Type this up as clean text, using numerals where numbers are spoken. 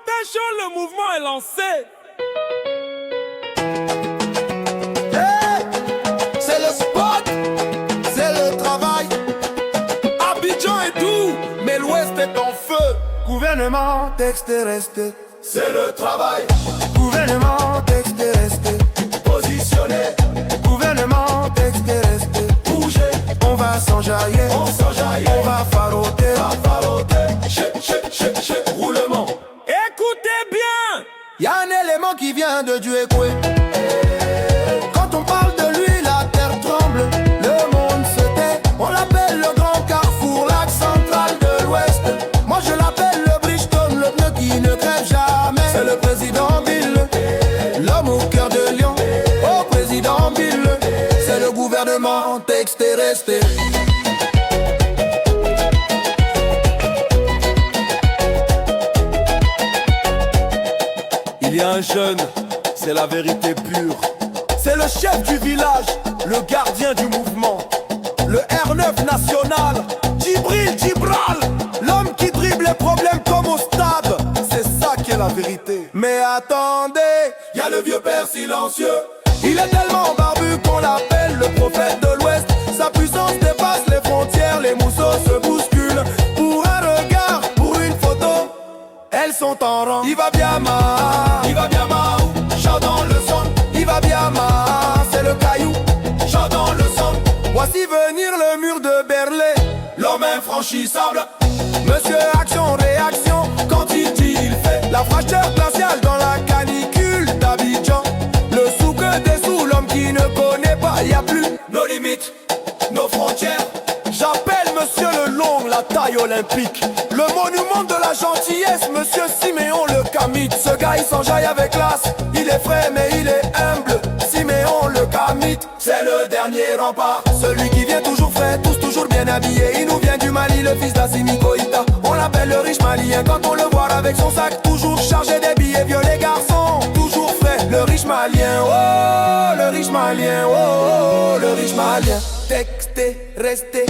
Attention, le mouvement est lancé. Hey, c'est le spot, c'est le travail. Abidjan est doux, Mais l'Ouest est en feu. Gouvernement, texte est resté. C'est le travail, Gouvernement, texte est resté. positionné, Gouvernement, texte est resté. bouger, On va s'enjailler, on s'enjaille, on va faroter. roulement. écoutez bien. Y'a un élément qui vient de Djuekwe. Quand on parle de lui, la terre tremble, le monde se tait. On l'appelle le grand carrefour, l'axe central de l'Ouest. Moi je l'appelle le Bridgestone, le pneu qui ne crève jamais. C'est le président Bill, l'homme au cœur de lion. Oh président Bill, c'est le gouvernement, texte est resté. Il y a un jeune, c'est la vérité pure. C'est le chef du village, Le gardien du mouvement, le R9 national, Djibral, l'homme qui dribble les problèmes comme au stade. c'est ça qui est la vérité. Mais attendez, Y'a le vieux père silencieux, il est tellement barbu qu'on l'appelle le prophète de l'Ouest. Sa puissance dépasse les frontières, les mousseaux se bousculent. Pour un regard, pour une photo, elles sont en rang. Il va bien ma, il va bien Mao, chant dans le son, il va bien ma, c'est le caillou. chant dans le son, Voici venir le mur de Berlin. l'homme infranchissable, Monsieur Action, réaction, quand il dit, il fait. La fraîcheur glaciale dans la canicule d'Abidjan. Le souk des sous, l'homme qui ne connaît pas, y a plus. nos limites, nos frontières, J'appelle Monsieur le Long, la taille olympique. Le monument de la gentillesse, Monsieur Siméon le Camit. Ce gars il s'enjaille avec classe, il est frais mais il est humble. Siméon le Camit, c'est le dernier rempart. celui qui vient toujours frais, tous toujours bien habillés. Il nous vient du Mali, le fils d'Assimi Goïta. On l'appelle le riche malien quand on le voit avec son sac toujours chargé des billets. Vieux les garçons, toujours frais. Le riche malien, oh, le riche malien, oh, oh, le riche malien. Texté, resté,